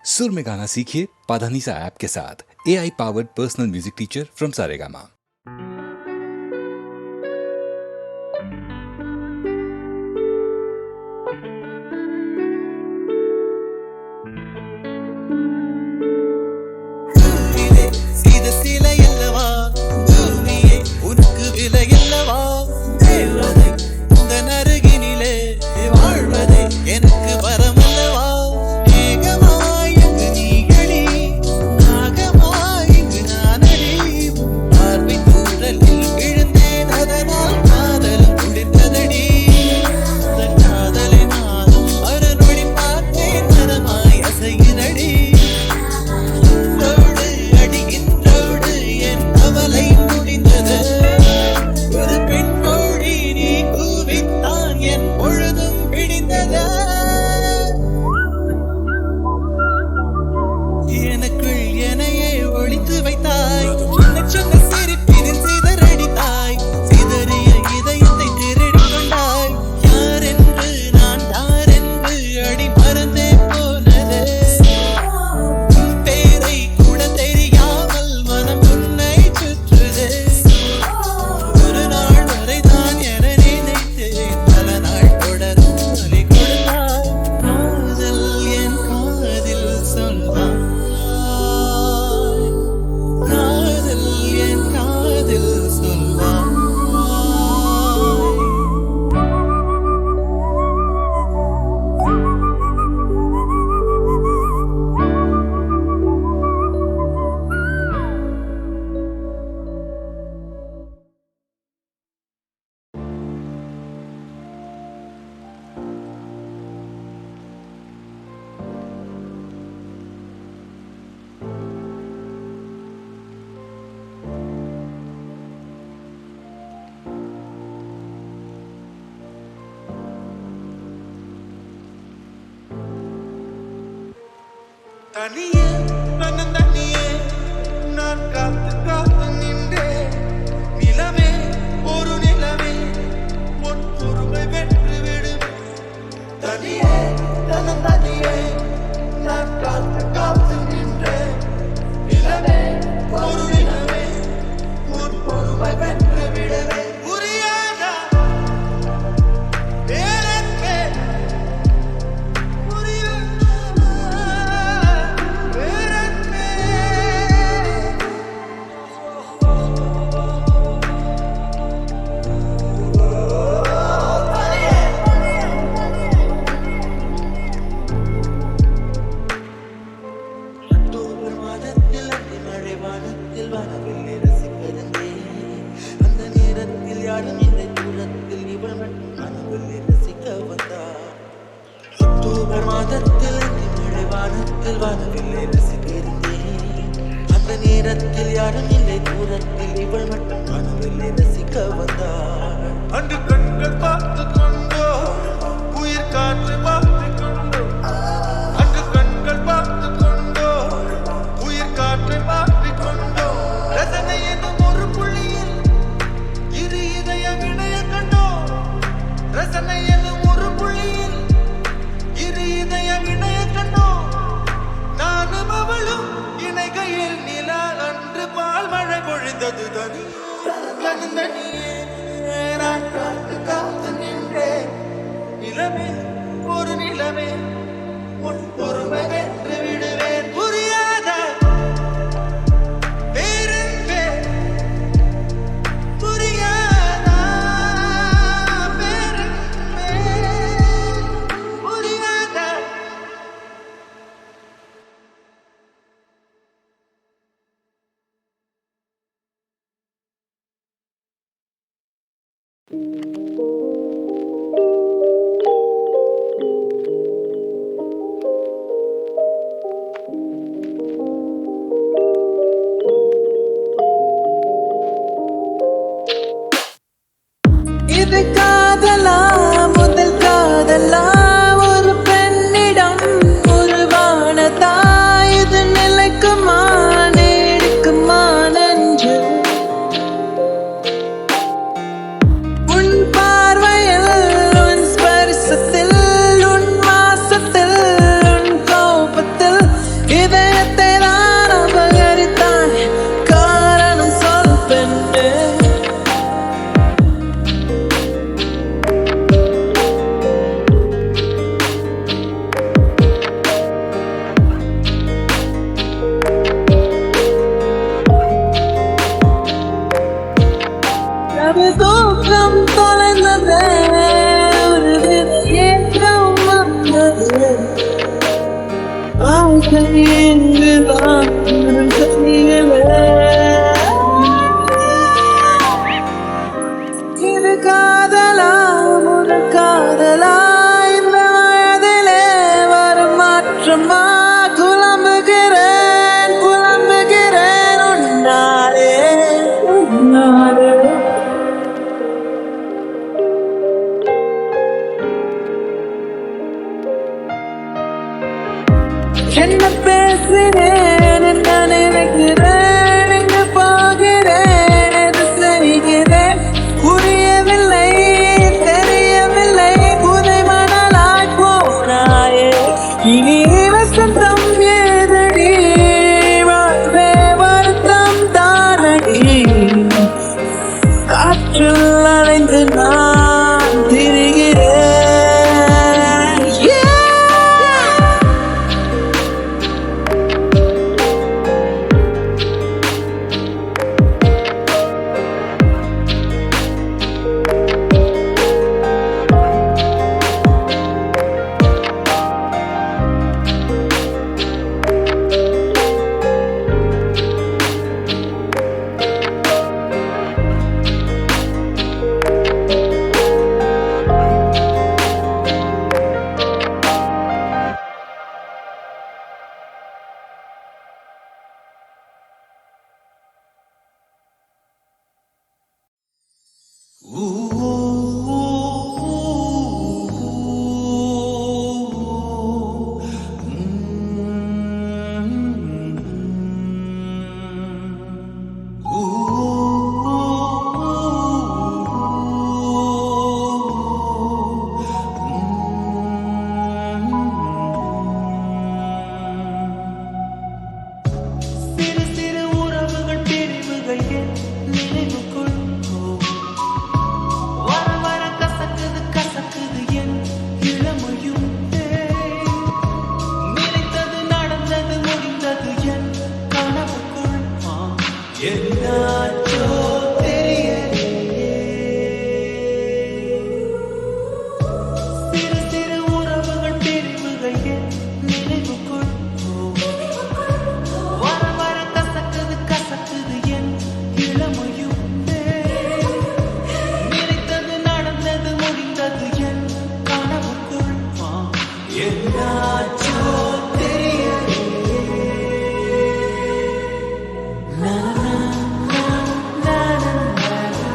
सुर में गाना सीखिए पाधानीसा ऐप के साथ। AI powered personal music teacher from Saregama. தனியே தன்னந்தனியே நான் காத்து காத்து நின்றேன். நிலவே ஒரு நிலவே உன் பொறுமை வென்று விடுவேன். தனியே தன்னந்தனியே நான் காத்து காத்து நின்றேன். நிலவே ஒரு நிலவே உன் பொறுமை வென்று விடுவேன். புரியாதா எனக்கு நேரத்தில் யாரும் இல்லை தூரத்தில் இவள் மட்டும் கனவில்லை ரசிக்க வந்தாள். அன்று கண்கள் பார்த்து கொண்டோ உயிர் காற்று பார்த்து கொண்டோ, அன்று கண்கள் பார்த்து கொண்டோ உயிர் காற்றை பார்த்து கொண்டோ, ரசனை என்னும் ஒரு புள்ளியில் இரு இதயம் இணைய கண்டோ, ரசனை என்னும் ஒரு புள்ளியில் இரு இதயம் இணைய கண்டோ, நானும் அவளும் இணைகையில் நிலா அன்று பால் மழை பொழிந்தது. தனியே நான் காத்து காத்து நின்றேன். நிலவே ஒரு நிலவே உன் பொறுமை வென்று விடுவேன். புரியாத பேரன்பே புரியாதா பேரன்பே புரியாதா. இது காதலா முதல் காதலா ஒரு பெண்ணிடம் உருவானதா இது நிலைக்குமா நீடிக்குமா நெஞ்சு உன் ஆசை எங்குதான் தெரியல. இது காதலா ஒரு காதலா இந்த வயதிலே வரும் மாற்றமா குழம்புகிறேன் புலம்புகிறேன் உன்னாலே உன்னாலே. என்ன பேசுகிறேன் என்ன நினைக்கிறேன் எங்க போகிறேன் எது செய்கிறேன் புரியவில்லை தெரியவில்லை புதை மணலாய் போனாயே இனி வசந்தம் ஏதடி வாழ்வே வருத்தம் தானடி காற்றில் அலைந்து நான் திரிகிறேன். சிறு சிறு உறவுகள் பிரிவுகள் என் நினைவுக்குள் வர வர கசக்குது கசக்குது என் இளமையும் நினைத்தது நடந்தது முடிந்தது என் கனவுக்குள் என்னாச்சோ தெரியலையே. சிறு சிறு உறவுகள் பிரிவுகள் என் நினைவுக்குள் வர வர கசக்குது கசக்குது என் இளமையும் நினைத்தது நடந்தது முடிந்தது என் கனவுக்குள் என்னாச்சோ தெரியலையே. நா, நா, நா, நா, நா,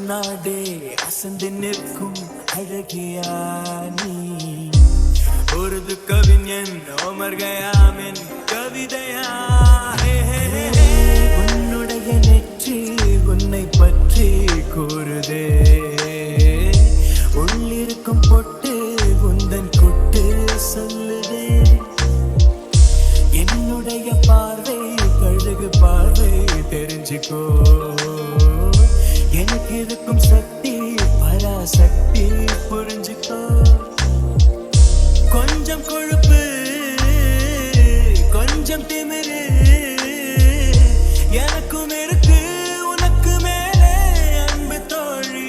நாடே அசந்து நிற்கும் அழகியா நீ உருது கவிஞன் ஓமர் கயாமின் கவிதையா உன்னுடைய நெற்றி உன்னை பற்றி கூறுதே கொஞ்சம் திமிரு எனக்கும் இருக்கு உனக்கு மேலே அன்பு தோழி.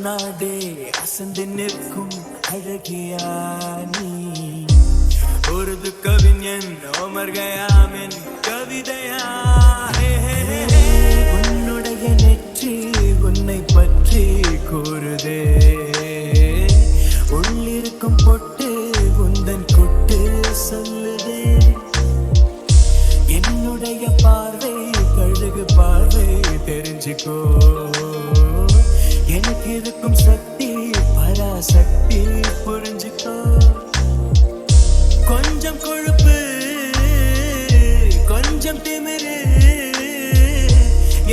நாடே அசந்து நிற்கும் அழகியா நீ ஒரு கவிஞன் ஓமர் கயாமின் கவிதையா. உன்னுடைய நெற்றி உன்னை பற்றி கூறுதே, உள்ளிருக்கும் பொட்டு உந்தன் கொட்டு சொல்லுதே. என்னுடைய பார்வை கழுகு பார்வை தெரிஞ்சுக்கோ, எனக்கு இருக்கும் சக்தி பராசக்தி புரிஞ்சுக்கோ. கொஞ்சம் கொழுப்பு கொஞ்சம் திமிரு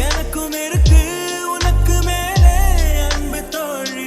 எனக்கும் இருக்கு உனக்கு மேலே அன்பு தோழி.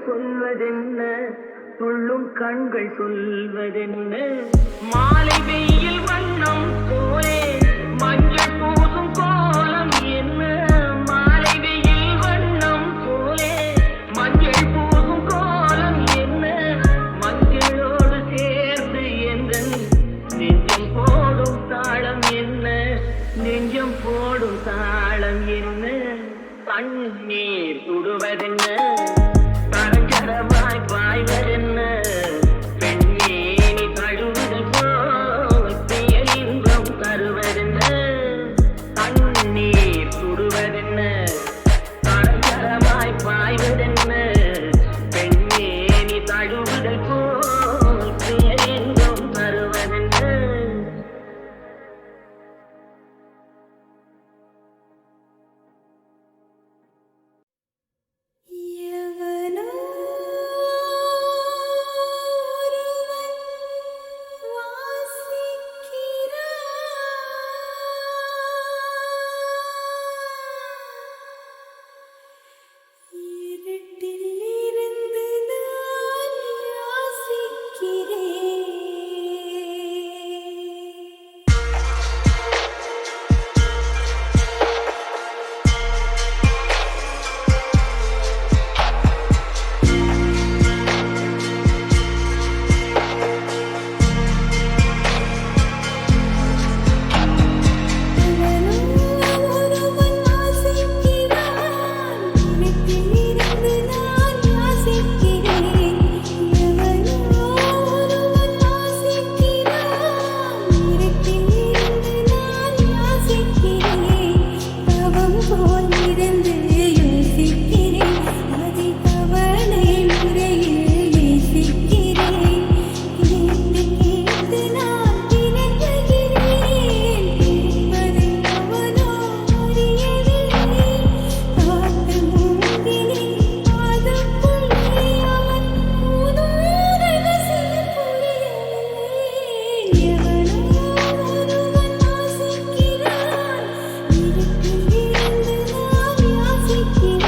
சொல்வதென்ன துள்ளும் கண்கள் சொல்வதென்ன மாலை வெயில் வண்ணம் போலே மஞ்சள் பூசும் கோலம் என்ன மாலை வெயில் வண்ணம் போலே மஞ்சள் பூசும் கோலம் என்ன மஞ்சளோடு சேர்ந்து எந்தன் நெஞ்சம் போடும் தாளம் என்ன நெஞ்சம் போடும் தாளம் என்ன கண்ணீர் சுடுவதென்ன பரஞ்சரமாய் பாய்வதென்ன பெண்ணேனி தழுவுதல் போல் பெயர் இன்பம் தருவதென்ன கண்ணீர் சுடுவதென்ன பரஞ்சரமாய் பாய்வதென்ன பெண்ணேனி தழுவுதல் போல் பெயர் இன்பம் தருவதென்ன எவனோ ஒருவன் வாசிக்கிறான் இருட்டில் இருந்து நான் யாசிக்கிறேன் ஒருவன் வாசிக்கிறான் இருட்டில் இருந்து நான் யாசிக்கிறேன் எவனோ ஒருவன் வாசிக்கிறான் இருட்டில் இருந்து நான் யாசிக்கிறேன் தவம் போல் இருந்து யோசிக்கிறேன் அதை கவலை முறையில் நேசிக்கிறேன் கேட்டு கேட்டு நான் பிறகுகிறேன் கேட்பதை அவனோ அறியவில்லை காத்து மூங்கினின் பாதக்குள்ளே அவன் ஊதும் ரகசியம் புரியவில்லை எவனோ ஒருவன் வாசிக்கிறான் இருட்டில் இருந்து நான் யாசிக்கிறேன்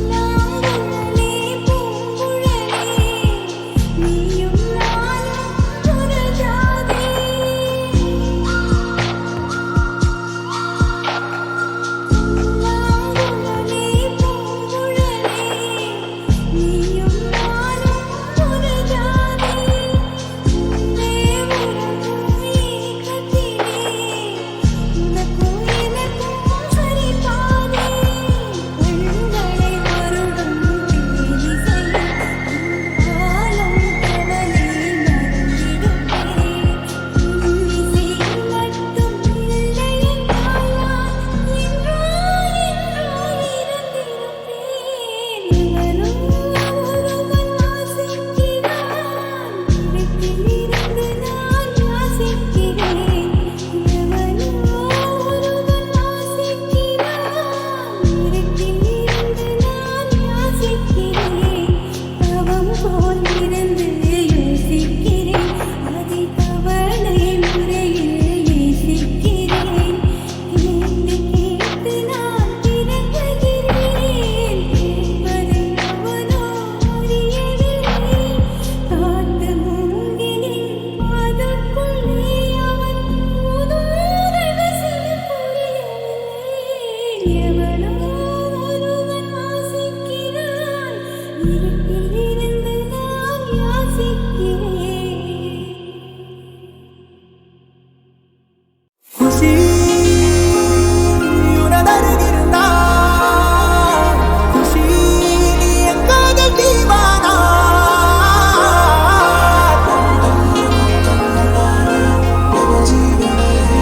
பூங்குழலே பூங்குழலே நீயும் நானும் ஒரு ஜாதி பூங்குழலே பூங்குழலே நீயும் நானும் ஒரு ஜாதி உன்னே உறவும் ஏக்கத்திலே உனக்கும் எனக்கும் சரி பாதி கண்களை வருடும் தேனிசையில் காலம் கவலை மறந்திடுமே இன்னிசை மட்டும் இல்லை என்றால் நான் என்றோ இருந்திருப்பேன் எவனோ ஒருவன் வாசிக்கிறான் இருட்டில் இருந்து நான் யாசிக்கிறேன் எவனோ ஒருவன் வாசிக்கிறான் இருட்டில் இருந்து நான் யாசிக்கிறேன் தவம் போல் இருந்து யோசிக்கிறேன் அதை கவலை முறையில் நேசிக்கிறேன் கேட்டு கேட்டு நான் பிறகுகிறேன் கேட்பதை அவனோ அறியவில்லை காத்து மூங்கினின் பாதக்குள்ளே அவன் ஊதும் ரகசியம் புரியவில்லை எவனோ ஒருவன் வாசிக்கிறான் இருட்டில் இருந்து நான் யாசிக்கிறேன் खुशी உனதருகிருந்தால் खुशी நீ என் காதல் தீவானா ஜீவனே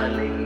மாலை